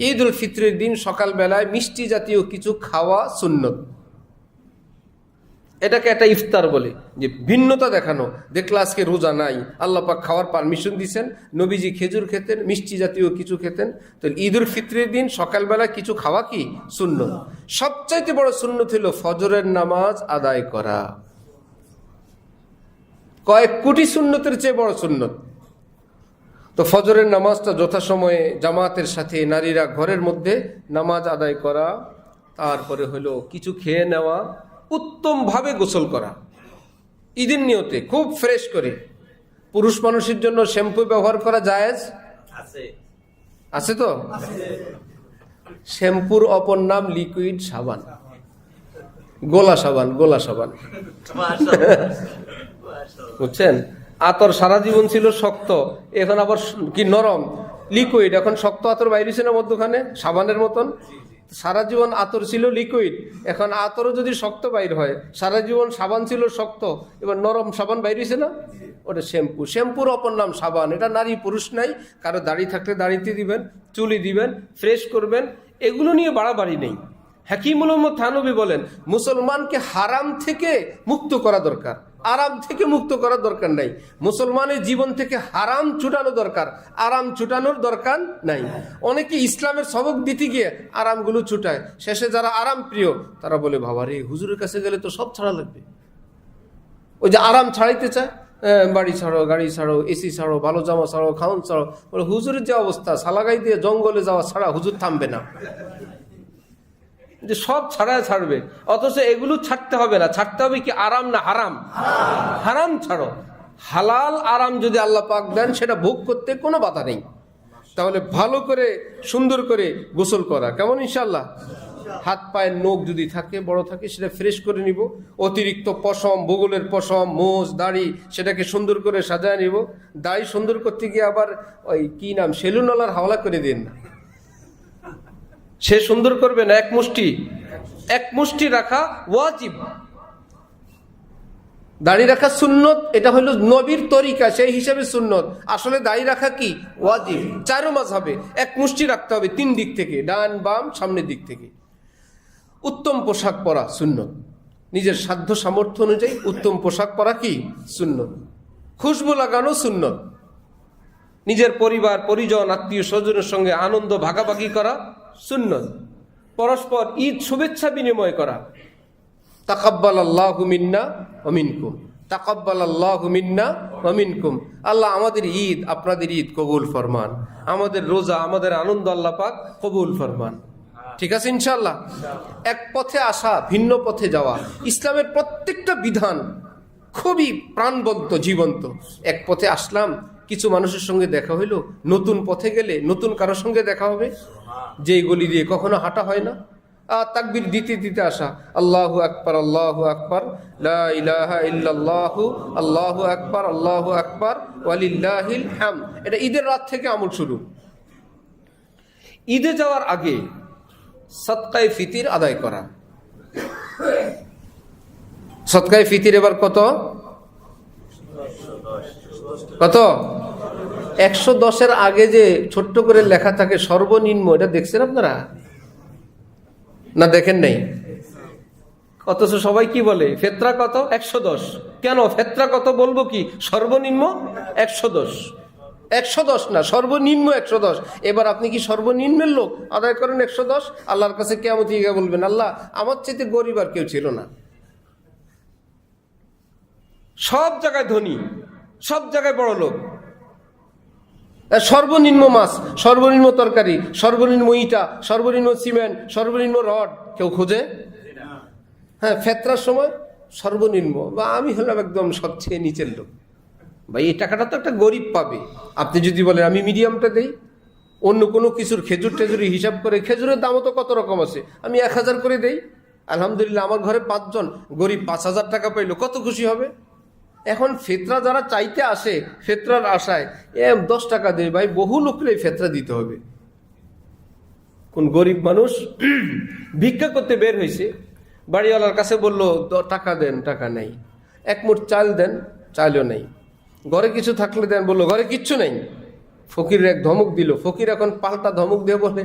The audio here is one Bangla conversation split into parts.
ঈদ উল ফিতরের দিন সকালবেলায় মিষ্টি জাতীয় কিছু খাওয়া সুন্নত। এটাকে একটা ইফতার বলে, যে ভিন্নতা দেখানো। দেখলে আজকে রোজা নাই, আল্লাহ পাক খাওয়ার পারমিশন দিয়েছেন, নবীজি খেজুর খেতেন, মিষ্টি জাতীয় কিছু খেতেন। তো ঈদ উল ফিতরের দিন সকালবেলা কিছু খাওয়া কি সুন্নত। সবচাইতে বড় সুন্নত হলো ফজরের নামাজ আদায় করা। কয়েক কোটি সুন্নতের চেয়ে বড় সুন্নত। তো ফজরের নামাজটা যথাসময়ে জামাতের সাথে নারীরা ঘরের মধ্যে নামাজ আদায় করা, তারপরে হলো কিছু খেয়ে নেওয়া, উত্তমভাবে গোসল করা ঈদের নিয়তে, খুব ফ্রেশ করে। পুরুষ মানুষের জন্য শ্যাম্পু ব্যবহার করা জায়েজ আছে তো? শ্যাম্পুর অপর নাম লিকুইড সাবান, গোলা সাবান, গোলা সাবান বুঝছেন? আতর সারা জীবন ছিল শক্ত, এখন আবার কি নরম, লিকুইড। এখন শক্ত আতর বাইরেছে না মধ্যখানে সাবানের মতন। সারা জীবন আতর ছিল লিকুইড, এখন আতরও যদি শক্ত বাইর হয়, সারা জীবন সাবান ছিল শক্ত, এবার নরম সাবান বাইরেছে না, ওটা শ্যাম্পু। শ্যাম্পুর অপর নাম সাবান। এটা নারী পুরুষ নাই, কারো দাড়ি থাকলে দাড়িতে দিবেন, চুলি দিবেন, ফ্রেশ করবেন, এগুলো নিয়ে বাড়াবাড়ি নেই। হাকিমুল উম্মত থানবী বলেন, মুসলমানকে হারাম থেকে মুক্ত করা দরকার, আরাম থেকে মুক্ত করার দরকার নাই। মুসলমানের জীবন থেকে হারাম ছুটানো দরকার, আরাম ছুটানোর দরকার নাই। অনেকে ইসলামের সবক দিতে গিয়ে আরামগুলো ছুটায়, শেষে যারা আরাম প্রিয় তারা বলে, বাবা রে, হুজুরের কাছে গেলে তো সব ছাড়া লাগবে। ওই যে আরাম ছাড়াইতে চায়, বাড়ি ছাড়ো, গাড়ি ছাড়ো, এসি ছাড়ো, ভালো জামা ছাড়ো, খাউন ছাড়ো। বলে হুজুরের যে অবস্থা, সালাগাই দিয়ে জঙ্গলে যাওয়া ছাড়া হুজুর থামবে না, যে সব ছাড়বে। অথচ এগুলো ছাড়তে হবে না, ছাড়তে হবে কি আরাম না হারাম? হারাম ছাড়ো। হালাল আরাম যদি আল্লাহ পাক দেন, সেটা ভোগ করতে কোনো বাধা নেই। তাহলে ভালো করে সুন্দর করে গোসল করা, কেমন ইনশাল্লাহ? হাত পায়ের নখ যদি থাকে, বড় থাকে, সেটা ফ্রেশ করে নিব। অতিরিক্ত পশম, বগলের পশম, মোজ, দাড়ি, সেটাকে সুন্দর করে সাজায় নিব। দাড়ি সুন্দর করতে গিয়ে আবার ওই কি নাম, সেলুনওয়ালার হাওলা করে দিন না, সে সুন্দর করবে না। এক মুষ্টি রাখা ওয়াজিব। দাড়ি রাখা সুন্নত, এটা হলো নবীর তরিকা, সেই হিসাবে সুন্নত। আসলে দাড়ি রাখা কি ওয়াজিব। চারো মাযহাবে এক মুষ্টি রাখতে হবে, 3 দিক থেকে, ডান বাম সামনের দিক থেকে। উত্তম পোশাক পরা সুন্নত, নিজের সাধ্য সামর্থ্য অনুযায়ী উত্তম পোশাক পরা কি সুন্নত। খুশবু লাগানো সুন্নত। নিজের পরিবার পরিজন আত্মীয় স্বজনের সঙ্গে আনন্দ ভাগাভাগি করা সুন্নত। পরস্পর ঈদ শুভেচ্ছা বিনিময় করা। তাকাব্বালাল্লাহু মিন্না ওয়া মিনকুম, তাকাব্বালাল্লাহু মিন্না ওয়া মিনকুম। আল্লাহ আমাদের ঈদ, আপনাদের ঈদ কবুল ফরমান। আমাদের রোজা, আমাদের আনন্দ আল্লাহ পাক কবুল ফরমান। ঠিক আছে ইনশাআল্লাহ। এক পথে আসা, ভিন্ন পথে যাওয়া, ইসলামের প্রত্যেকটা বিধান খুবই প্রাণবন্ত, জীবন্ত। এক পথে আসলাম, কিছু মানুষের সঙ্গে দেখা হইলো, নতুন পথে গেলে নতুন কারোর সঙ্গে দেখা হবে, যে গলি দিয়ে কখনো হাঁটা হয় না। তাকবীর দিতে দিতে আসা, আল্লাহু আকবার, আল্লাহু আকবার, লা ইলাহা ইল্লাল্লাহু, আল্লাহু আকবার, আল্লাহু আকবার, ওয়ালিল্লাহিল হামদ। এটা ঈদের রাত থেকে আমল শুরু। ঈদে যাওয়ার আগে সদকায়ে ফিতির আদায় করা। সদকায়ে ফিতির এবার কত? 110-এর আগে যে ছোট্ট করে লেখা থাকে সর্বনিম্ন, এটা দেখছেন আপনারা না দেখেন নাই? অথচ সবাই কি বলে, ফেতরা কত? 110। কেন ফেতরা কত বলবো কি? সর্বনিম্ন 110। 110 না, সর্বনিম্ন 110। এবার আপনি কি সর্বনিম্নের লোক? আদায় করেন 110। আল্লাহর কাছে কিয়ামতে গিয়ে বলবেন, আল্লাহ আমার চাইতে গরিব আর কেউ ছিল না। সব জায়গায় ধনী, সব জায়গায় বড় লোক। সর্বনিম্ন মাছ, সর্বনিম্ন তরকারি, সর্বনিম্ন ইটা, সর্বনিম্ন সিমেন্ট, সর্বনিম্ন রড কেউ খোঁজে? হ্যাঁ, ফেতরার সময় সর্বনিম্ন। বা আমি হলাম একদম সবচেয়ে নিচের লোক। ভাই, এই টাকাটা তো একটা গরিব পাবে। আপনি যদি বলেন আমি মিডিয়ামটা দেই, অন্য কোনো কিছুর খেজুর টেজুরি হিসাব করে, খেজুরের দামও তো কত রকম আছে, আমি 1000 করে দেই, আলহামদুলিল্লাহ আমার ঘরে 5 জন, গরিব 5000 টাকা পাইলো, কত খুশি হবে। এখন ফেতরা যারা চাইতে আসে, ফেতরার আশায় 10 টাকা দেয়, ভাই বহু লোককে ফেতরা দিতে হবে। কোন গরিব মানুষ ভিক্ষা করতে বের হয়েছে, বাড়িওয়ালার কাছে বলল টাকা দেন, টাকা নেই। 1 মুঠ চাল দেন, চালও নেই। ঘরে কিছু থাকলে দেন, বললো ঘরে কিচ্ছু নেই। ফকিরের এক ধমক দিল। ফকির এখন পাল্টা ধমক দিয়ে বলে,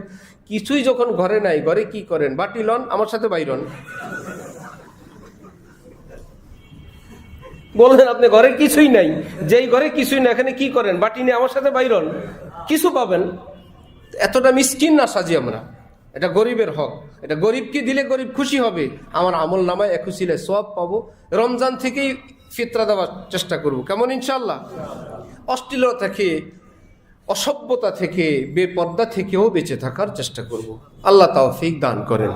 কিছুই যখন ঘরে নাই, ঘরে কি করেন? বাটি লন, আমার সাথে বাইরন। বললেন আপনি ঘরে কিছুই নাই, যেই ঘরে কিছুই না, এখানে কি করেন? বাটি নিয়ে আমার সাথে বাইরন, কিছু পাবেন। এতটা মিসকিন না সাজি আমরা। এটা গরিবের হক, এটা গরিবকে দিলে গরিব খুশি হবে। আমার আমল নামায় 21 সওয়াব পাবো। রমজান থেকেই ফিতরা দেওয়ার চেষ্টা করব, কেমন ইনশাআল্লাহ? অশ্লীলতা থেকে, অসভ্যতা থেকে, বেপর্দা থেকেও বেঁচে থাকার চেষ্টা করব। আল্লাহ তৌফিক দান করেন।